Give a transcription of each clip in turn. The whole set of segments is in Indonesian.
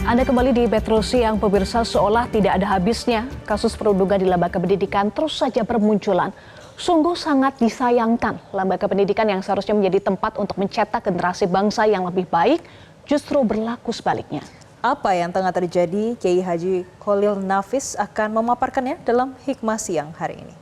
Anda kembali di Metro Siang, pemirsa. Seolah tidak ada habisnya, kasus perundungan di lembaga pendidikan terus saja bermunculan. Sungguh sangat disayangkan, lembaga pendidikan yang seharusnya menjadi tempat untuk mencetak generasi bangsa yang lebih baik, justru berlaku sebaliknya. Apa yang tengah terjadi, Kiai Haji Khalil Nafis akan memaparkannya dalam Hikmah Siang hari ini.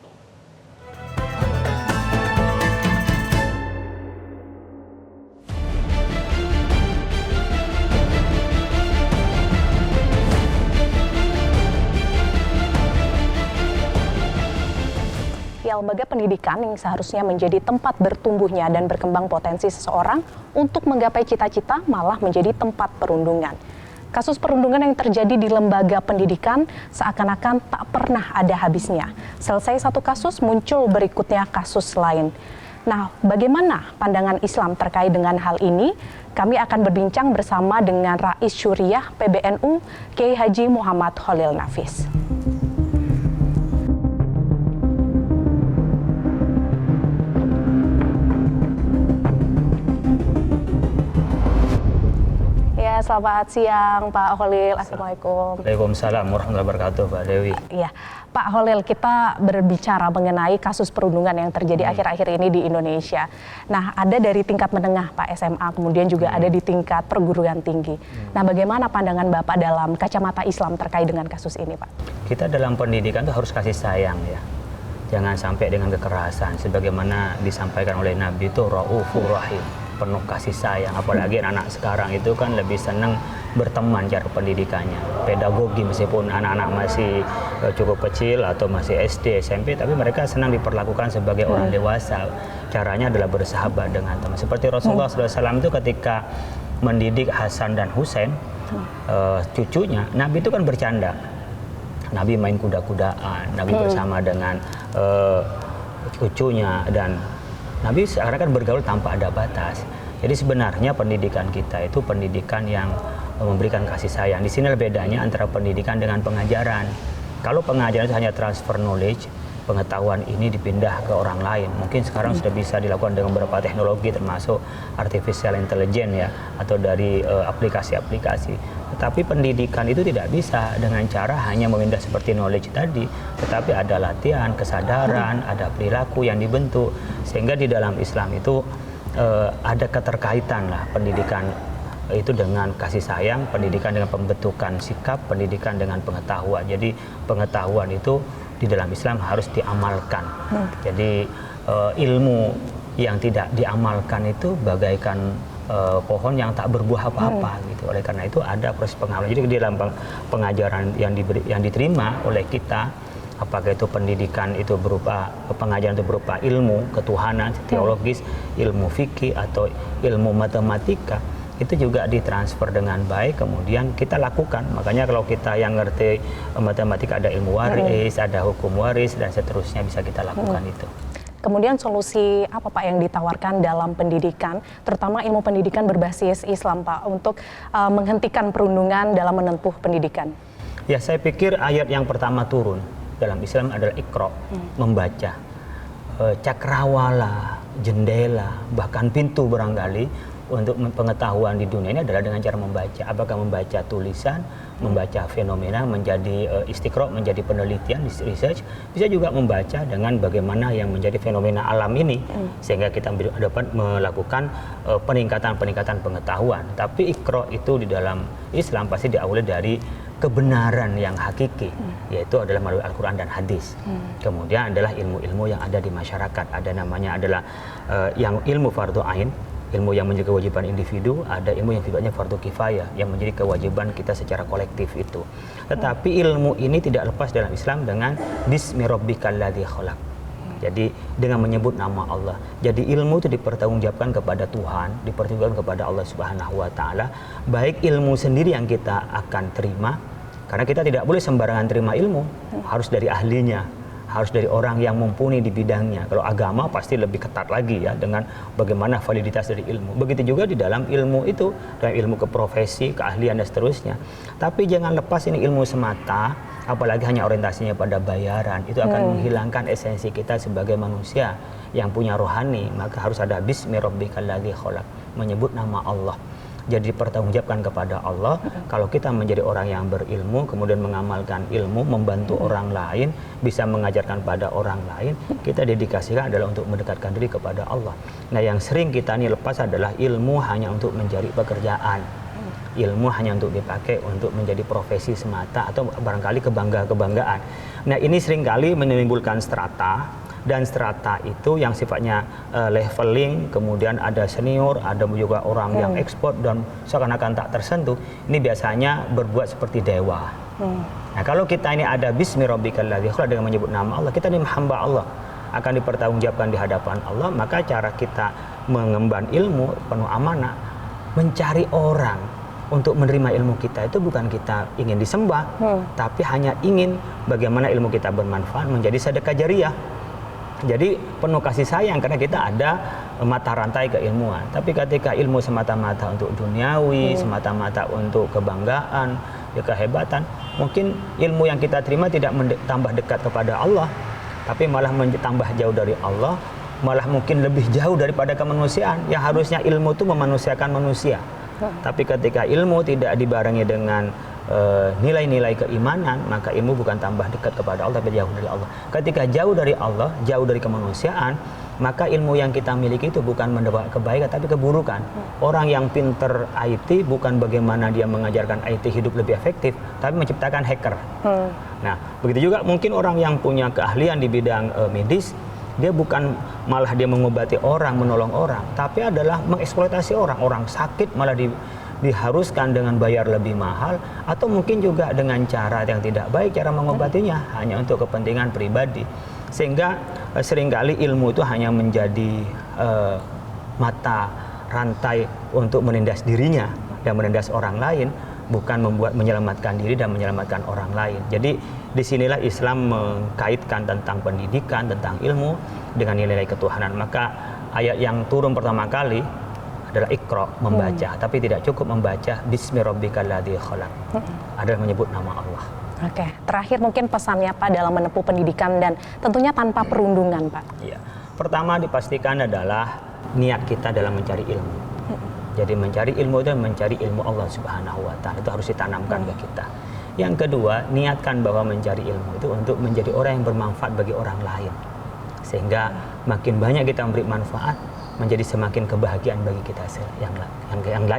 Lembaga pendidikan yang seharusnya menjadi tempat bertumbuhnya dan berkembang potensi seseorang untuk menggapai cita-cita malah menjadi tempat perundungan. Kasus perundungan yang terjadi di lembaga pendidikan seakan-akan tak pernah ada habisnya. Selesai satu kasus, muncul berikutnya kasus lain. Nah, bagaimana pandangan Islam terkait dengan hal ini? Kami akan berbincang bersama dengan Rais Syuriah PBNU, Kiai Haji Muhammad Khalil Nafis. Selamat siang Pak Khalil. Assalamualaikum. Waalaikumsalam warahmatullahi wabarakatuh, Pak Dewi. Iya, Pak Khalil, kita berbicara mengenai kasus perundungan yang terjadi akhir-akhir ini di Indonesia. Nah, ada dari tingkat menengah Pak SMA, kemudian juga ada di tingkat perguruan tinggi. Nah, bagaimana pandangan Bapak dalam kacamata Islam terkait dengan kasus ini, Pak? Kita dalam pendidikan tuh harus kasih sayang ya. Jangan sampai dengan kekerasan. Sebagaimana disampaikan oleh Nabi itu Raufur Rahim, penuh kasih sayang. Apalagi anak-anak sekarang itu kan lebih senang berteman cara pendidikannya, pedagogi, meskipun anak-anak masih cukup kecil atau masih SD, SMP, tapi mereka senang diperlakukan sebagai orang dewasa. Caranya adalah bersahabat dengan teman. Seperti Rasulullah SAW itu ketika mendidik Hasan dan Husain, cucunya, Nabi itu kan bercanda. Nabi main kuda-kudaan, Nabi bersama dengan cucunya, dan Nabi sekarang kan bergaul tanpa ada batas. Jadi sebenarnya pendidikan kita itu pendidikan yang memberikan kasih sayang. Di sini bedanya antara pendidikan dengan pengajaran. Kalau pengajaran itu hanya transfer knowledge, pengetahuan ini dipindah ke orang lain. Mungkin sekarang sudah bisa dilakukan dengan beberapa teknologi termasuk artificial intelligence ya, atau dari aplikasi-aplikasi. Tetapi pendidikan itu tidak bisa dengan cara hanya memindah seperti knowledge tadi, tetapi ada latihan, kesadaran, ada perilaku yang dibentuk, sehingga di dalam Islam itu ada keterkaitan lah pendidikan itu dengan kasih sayang, pendidikan dengan pembentukan sikap, pendidikan dengan pengetahuan. Jadi pengetahuan itu di dalam Islam harus diamalkan. Jadi ilmu yang tidak diamalkan itu bagaikan pohon yang tak berbuah apa-apa gitu. Oleh karena itu ada proses pengamalan. Jadi di dalam pengajaran yang diterima oleh kita, apakah itu pendidikan itu berupa pengajaran itu berupa ilmu ketuhanan teologis, ilmu fikih atau ilmu matematika, itu juga ditransfer dengan baik, kemudian kita lakukan. Makanya kalau kita yang ngerti matematika ada ilmu waris, ada hukum waris dan seterusnya, bisa kita lakukan itu. Kemudian solusi apa Pak yang ditawarkan dalam pendidikan, terutama ilmu pendidikan berbasis Islam Pak, untuk menghentikan perundungan dalam menempuh pendidikan? Ya, saya pikir ayat yang pertama turun dalam Islam adalah Iqra, membaca. Cakrawala, jendela, bahkan pintu barangkali untuk pengetahuan di dunia ini adalah dengan cara membaca. Apakah membaca tulisan, membaca fenomena, menjadi istiqra, menjadi penelitian, research. Bisa juga membaca dengan bagaimana yang menjadi fenomena alam ini, sehingga kita dapat melakukan peningkatan pengetahuan. Tapi iqra itu di dalam Islam pasti diawali dari kebenaran yang hakiki, yaitu adalah melalui Al-Quran dan hadis. Kemudian adalah ilmu-ilmu yang ada di masyarakat. Ada namanya adalah yang ilmu fardhu ain, ilmu yang menjadi kewajiban individu, ada ilmu yang sifatnya fardu kifayah, yang menjadi kewajiban kita secara kolektif itu. Tetapi ilmu ini tidak lepas dalam Islam dengan bismi rabbikal ladzi khalaq. Jadi dengan menyebut nama Allah. Jadi ilmu itu dipertanggungjawabkan kepada Tuhan, dipertanggungjawabkan kepada Allah Subhanahu wa taala. Baik ilmu sendiri yang kita akan terima, karena kita tidak boleh sembarangan terima ilmu, harus dari ahlinya, harus dari orang yang mumpuni di bidangnya. Kalau agama pasti lebih ketat lagi ya, dengan bagaimana validitas dari ilmu. Begitu juga di dalam ilmu itu, dalam ilmu ke profesi, keahlian dan seterusnya. Tapi jangan lepas ini ilmu semata, apalagi hanya orientasinya pada bayaran, itu akan menghilangkan esensi kita sebagai manusia yang punya rohani. Maka harus ada bismi rabbikal ladzi khalaq, menyebut nama Allah. jadi dipertanggungjawabkan kepada Allah. Kalau kita menjadi orang yang berilmu, kemudian mengamalkan ilmu, membantu orang lain, bisa mengajarkan pada orang lain, kita dedikasikan adalah untuk mendekatkan diri kepada Allah. Nah, yang sering kita ini lepas adalah ilmu hanya untuk mencari pekerjaan. Ilmu hanya untuk dipakai untuk menjadi profesi semata atau barangkali kebanggaan. Nah, ini seringkali menimbulkan strata, dan strata itu yang sifatnya leveling, kemudian ada senior, ada juga orang yang ekspor dan seakan-akan tak tersentuh. Ini biasanya berbuat seperti dewa. Nah, kalau kita ini ada bismi rabbikal ladzi khalaq, dengan menyebut nama Allah, kita ini hamba Allah, akan dipertanggungjawabkan di hadapan Allah. Maka cara kita mengemban ilmu penuh amanah, mencari orang untuk menerima ilmu kita itu bukan kita ingin disembah, tapi hanya ingin bagaimana ilmu kita bermanfaat menjadi sedekah jariyah. Jadi penuh kasih sayang karena kita ada mata rantai keilmuan. Tapi ketika ilmu semata-mata untuk duniawi, semata-mata untuk kebanggaan, ya kehebatan, mungkin ilmu yang kita terima tidak tambah dekat kepada Allah, tapi malah tambah jauh dari Allah, malah mungkin lebih jauh daripada kemanusiaan. Yang harusnya ilmu itu memanusiakan manusia. Tapi ketika ilmu tidak dibarengi dengan nilai-nilai keimanan, maka ilmu bukan tambah dekat kepada Allah, tapi jauh dari Allah. Ketika jauh dari Allah, jauh dari kemanusiaan, maka ilmu yang kita miliki itu bukan mendapat kebaikan, tapi keburukan. Orang yang pinter IT bukan bagaimana dia mengajarkan IT hidup lebih efektif, tapi menciptakan hacker. Nah, begitu juga mungkin orang yang punya keahlian di bidang medis, dia bukan malah dia mengobati orang, menolong orang, tapi adalah mengeksploitasi orang. Orang sakit malah diharuskan dengan bayar lebih mahal, atau mungkin juga dengan cara yang tidak baik cara mengobatinya, hanya untuk kepentingan pribadi. Sehingga seringkali ilmu itu hanya menjadi mata rantai untuk menindas dirinya dan menindas orang lain, bukan menyelamatkan diri dan menyelamatkan orang lain. Jadi disinilah Islam mengkaitkan tentang pendidikan, tentang ilmu dengan nilai ketuhanan. Maka ayat yang turun pertama kali adalah Iqra, membaca, tapi tidak cukup membaca bismi rabbikal ladzi khalaq, adalah menyebut nama Allah. Oke, terakhir mungkin pesannya Pak dalam menempuh pendidikan dan tentunya tanpa perundungan, Pak. Iya. Pertama dipastikan adalah niat kita dalam mencari ilmu. Jadi mencari ilmu itu mencari ilmu Allah Subhanahu wa taala, itu harus ditanamkan ke kita. Yang kedua, niatkan bahwa mencari ilmu itu untuk menjadi orang yang bermanfaat bagi orang lain. Sehingga makin banyak kita memberi manfaat, menjadi semakin kebahagiaan bagi kita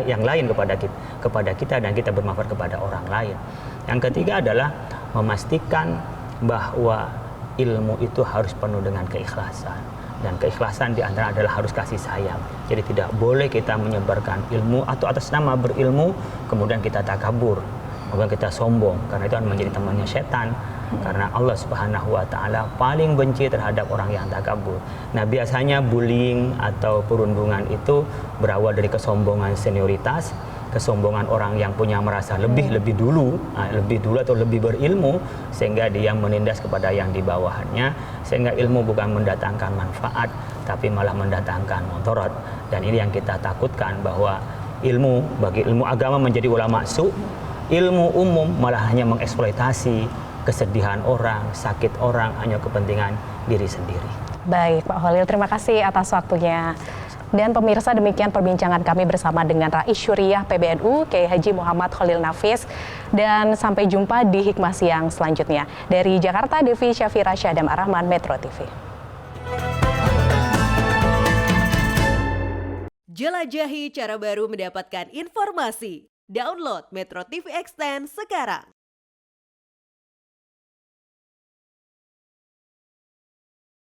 yang lain kepada kita dan kita bermanfaat kepada orang lain. Yang ketiga adalah memastikan bahwa ilmu itu harus penuh dengan keikhlasan, dan keikhlasan diantara adalah harus kasih sayang. Jadi tidak boleh kita menyebarkan ilmu atau atas nama berilmu kemudian kita takabur, kemudian kita sombong, karena itu akan menjadi temannya setan. Karena Allah Subhanahu wa taala paling benci terhadap orang yang takabur. Nah, biasanya bullying atau perundungan itu berawal dari kesombongan senioritas, kesombongan orang yang punya merasa lebih dulu atau lebih berilmu, sehingga dia menindas kepada yang di bawahannya, sehingga ilmu bukan mendatangkan manfaat tapi malah mendatangkan mudarat. Dan ini yang kita takutkan, bahwa bagi ilmu agama menjadi ulama su, ilmu umum malah hanya mengeksploitasi kesedihan orang, sakit orang, hanya kepentingan diri sendiri. Baik, Pak Khalil, terima kasih atas waktunya. Dan pemirsa, demikian perbincangan kami bersama dengan Rais Syuriah PBNU, Kiai Haji Muhammad Khalil Nafis. Dan sampai jumpa di Hikmah Siang selanjutnya. Dari Jakarta, Devi Syafira Syadam Arahman, Metro TV. Jelajahi cara baru mendapatkan informasi. Download Metro TV Extend sekarang.